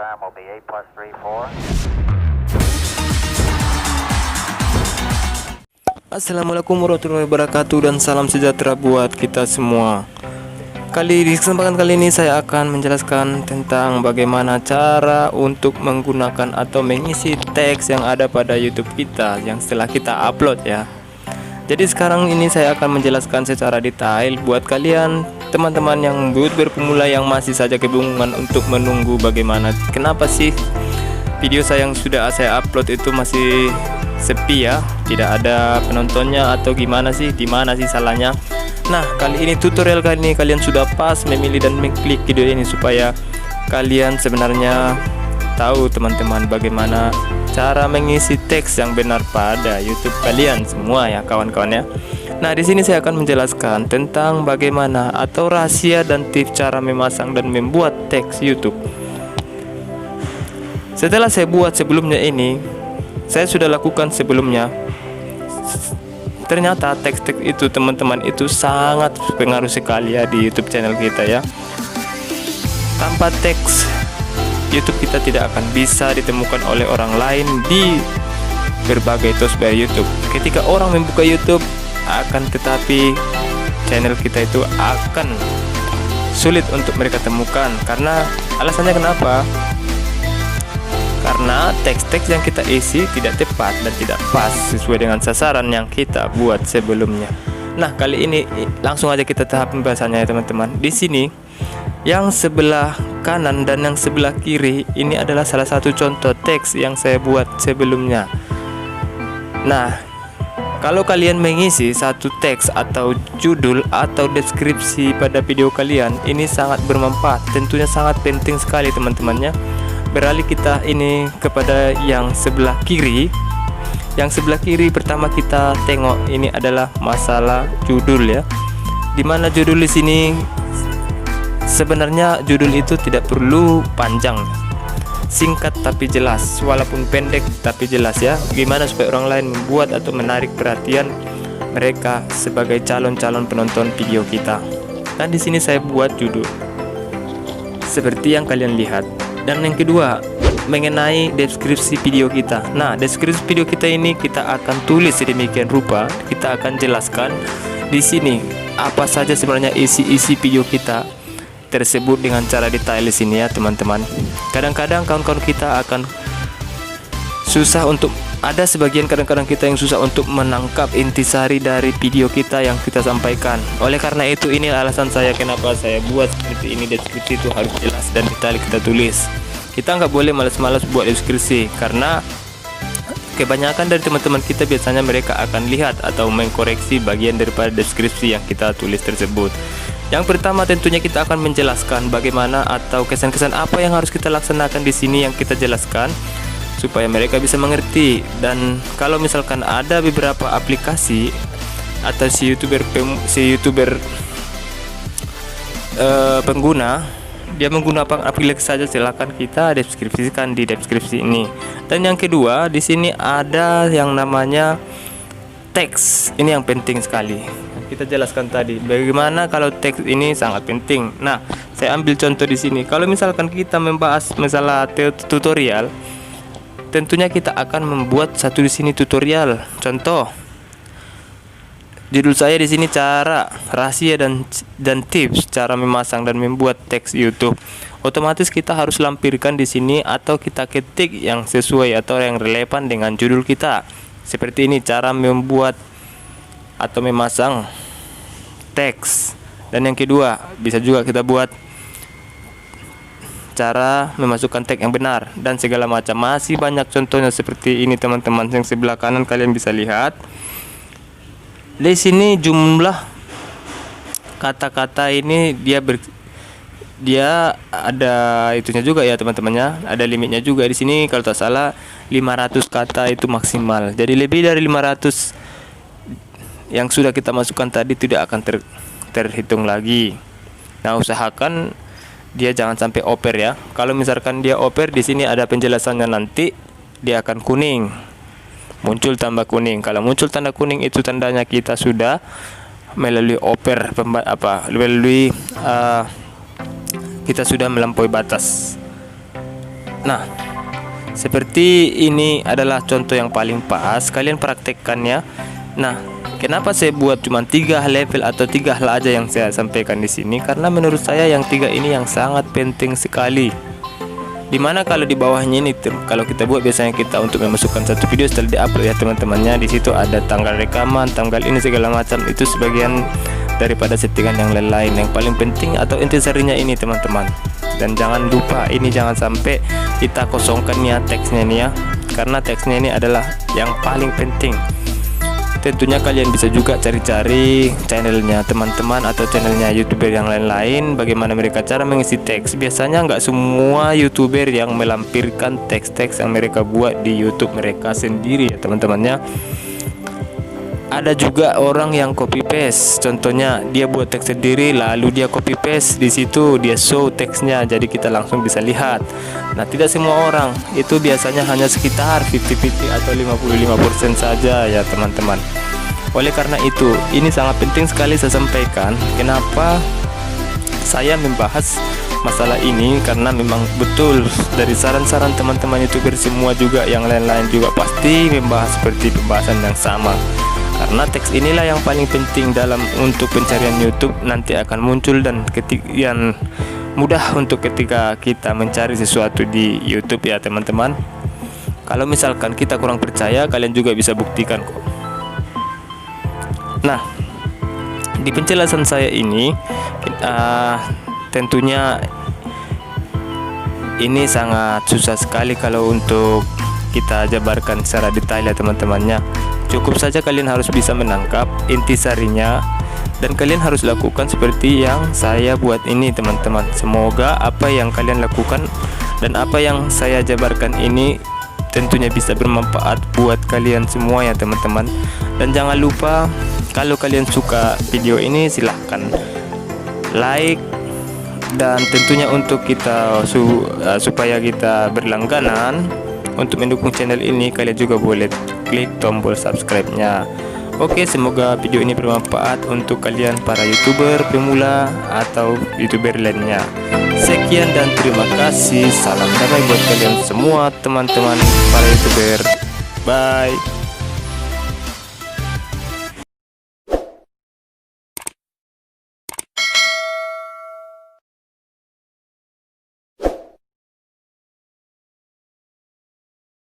time will be 8+3, 4. Assalamualaikum warahmatullahi wabarakatuh dan salam sejahtera buat kita semua. Di kesempatan kali ini saya akan menjelaskan tentang bagaimana cara untuk menggunakan atau mengisi teks yang ada pada YouTube kita yang setelah kita upload ya. Jadi sekarang ini saya akan menjelaskan secara detail buat kalian teman-teman yang YouTuber pemula yang masih saja kebingungan untuk menunggu bagaimana kenapa sih video saya yang sudah saya upload itu masih sepi ya, tidak ada penontonnya atau gimana sih, di mana sih salahnya. Nah, kali ini tutorial kali ini kalian sudah pas memilih dan mengklik video ini supaya kalian sebenarnya tahu teman-teman bagaimana cara mengisi teks yang benar pada YouTube kalian semua ya kawan-kawan ya. Nah, di sini saya akan menjelaskan tentang bagaimana atau rahasia dan tips cara memasang dan membuat teks YouTube. Setelah saya buat sebelumnya ini, saya sudah lakukan sebelumnya. Ternyata teks-teks itu teman-teman itu sangat berpengaruh sekali ya di YouTube channel kita ya. Tanpa teks YouTube kita tidak akan bisa ditemukan oleh orang lain di berbagai software YouTube. Ketika orang membuka YouTube akan tetapi channel kita itu akan sulit untuk mereka temukan. Karena alasannya kenapa? Karena teks-teks yang kita isi tidak tepat dan tidak pas sesuai dengan sasaran yang kita buat sebelumnya. Nah, kali ini langsung aja kita tahap pembahasannya ya teman-teman. Di sini yang sebelah kanan dan yang sebelah kiri ini adalah salah satu contoh teks yang saya buat sebelumnya. Nah, kalau kalian mengisi satu teks atau judul atau deskripsi pada video kalian, ini sangat bermanfaat, tentunya sangat penting sekali teman-temannya. Beralih kita ini kepada yang sebelah kiri. Yang sebelah kiri pertama kita tengok ini adalah masalah judul ya. Dimana judul di sini sebenarnya judul itu tidak perlu panjang, singkat tapi jelas, walaupun pendek tapi jelas ya. Gimana supaya orang lain membuat atau menarik perhatian mereka sebagai calon-calon penonton video kita. Dan di sini saya buat judul seperti yang kalian lihat. Dan yang kedua mengenai deskripsi video kita. Nah, deskripsi video kita ini kita akan tulis sedemikian rupa, kita akan jelaskan di sini apa saja sebenarnya isi video kita tersebut dengan cara detail di sini ya teman-teman. Kadang-kadang kawan-kawan kita akan susah untuk kadang-kadang kita yang susah untuk menangkap intisari dari video kita yang kita sampaikan. Oleh karena itu ini alasan saya kenapa saya buat seperti ini. Deskripsi itu harus jelas dan detail kita tulis. Kita nggak boleh malas-malas buat deskripsi karena kebanyakan dari teman-teman kita biasanya mereka akan lihat atau mengkoreksi bagian daripada deskripsi yang kita tulis tersebut. Yang pertama tentunya kita akan menjelaskan bagaimana atau kesan-kesan apa yang harus kita laksanakan di sini yang kita jelaskan supaya mereka bisa mengerti. Dan kalau misalkan ada beberapa aplikasi atau si youtuber pengguna dia menggunakan aplikasi saja, silakan kita deskripsikan di deskripsi ini. Dan yang kedua di sini ada yang namanya teks. Ini yang penting sekali. Kita jelaskan tadi bagaimana kalau teks ini sangat penting. Nah, saya ambil contoh di sini. Kalau misalkan kita membahas masalah tutorial, tentunya kita akan membuat satu di sini tutorial. Contoh, judul saya di sini cara rahasia dan tips cara memasang dan membuat teks YouTube. Otomatis kita harus lampirkan di sini atau kita ketik yang sesuai atau yang relevan dengan judul kita. Seperti ini cara membuat atau memasang teks. Dan yang kedua bisa juga kita buat cara memasukkan teks yang benar dan segala macam. Masih banyak contohnya seperti ini teman-teman. Yang sebelah kanan kalian bisa lihat. Di sini jumlah kata-kata ini dia ada itunya juga ya teman-temannya, ada limitnya juga di sini. Kalau tak salah 500 kata itu maksimal. Jadi lebih dari 500 yang sudah kita masukkan tadi tidak akan terhitung lagi. Nah, usahakan dia jangan sampai over ya. Kalau misalkan dia over, di sini ada penjelasannya, nanti dia akan kuning. Muncul tanda kuning. Kalau muncul tanda kuning itu tandanya kita sudah melalui kita sudah melampaui batas. Nah, seperti ini adalah contoh yang paling pas, kalian praktekkan ya. Nah, kenapa saya buat cuma 3 level atau 3 hal aja yang saya sampaikan di sini? Karena menurut saya yang 3 ini yang sangat penting sekali. Dimana kalau di bawahnya ini, kalau kita buat biasanya kita untuk memasukkan satu video setelah diupload ya teman-temannya, di situ ada tanggal rekaman, tanggal ini segala macam, itu sebagian daripada settingan yang lain. Yang paling penting atau intisarinya ini teman-teman. Dan jangan lupa ini, jangan sampai kita kosongkan ya teksnya nih ya, karena teksnya ini adalah yang paling penting. Tentunya kalian bisa juga cari-cari channelnya teman-teman atau channelnya YouTuber yang lain-lain, bagaimana mereka cara mengisi teks. Biasanya nggak semua YouTuber yang melampirkan teks-teks yang mereka buat di YouTube mereka sendiri ya teman-temannya. Ada juga orang yang copy paste, contohnya dia buat teks sendiri lalu dia copy paste di situ, dia show teksnya, jadi kita langsung bisa lihat. Nah, tidak semua orang, itu biasanya hanya sekitar 50-50 atau 55% saja ya teman-teman. Oleh karena itu, ini sangat penting sekali saya sampaikan. Kenapa saya membahas masalah ini? Karena memang betul dari saran-saran teman-teman YouTuber semua juga yang lain-lain juga pasti membahas seperti pembahasan yang sama. Karena teks inilah yang paling penting dalam untuk pencarian YouTube nanti akan muncul, dan yang mudah untuk ketika kita mencari sesuatu di YouTube ya teman-teman. Kalau misalkan kita kurang percaya, kalian juga bisa buktikan kok. Nah, di penjelasan saya ini tentunya ini sangat susah sekali kalau untuk kita jabarkan secara detail ya teman-temannya. Cukup saja kalian harus bisa menangkap intisarinya, dan kalian harus lakukan seperti yang saya buat ini teman-teman. Semoga apa yang kalian lakukan dan apa yang saya jabarkan ini tentunya bisa bermanfaat buat kalian semua ya teman-teman. Dan jangan lupa, kalau kalian suka video ini silahkan like, dan tentunya untuk kita supaya kita berlangganan untuk mendukung channel ini, kalian juga boleh klik tombol subscribe-nya. Oke, semoga video ini bermanfaat untuk kalian para YouTuber pemula atau YouTuber lainnya. Sekian dan terima kasih. Salam damai buat kalian semua teman-teman para YouTuber. Bye.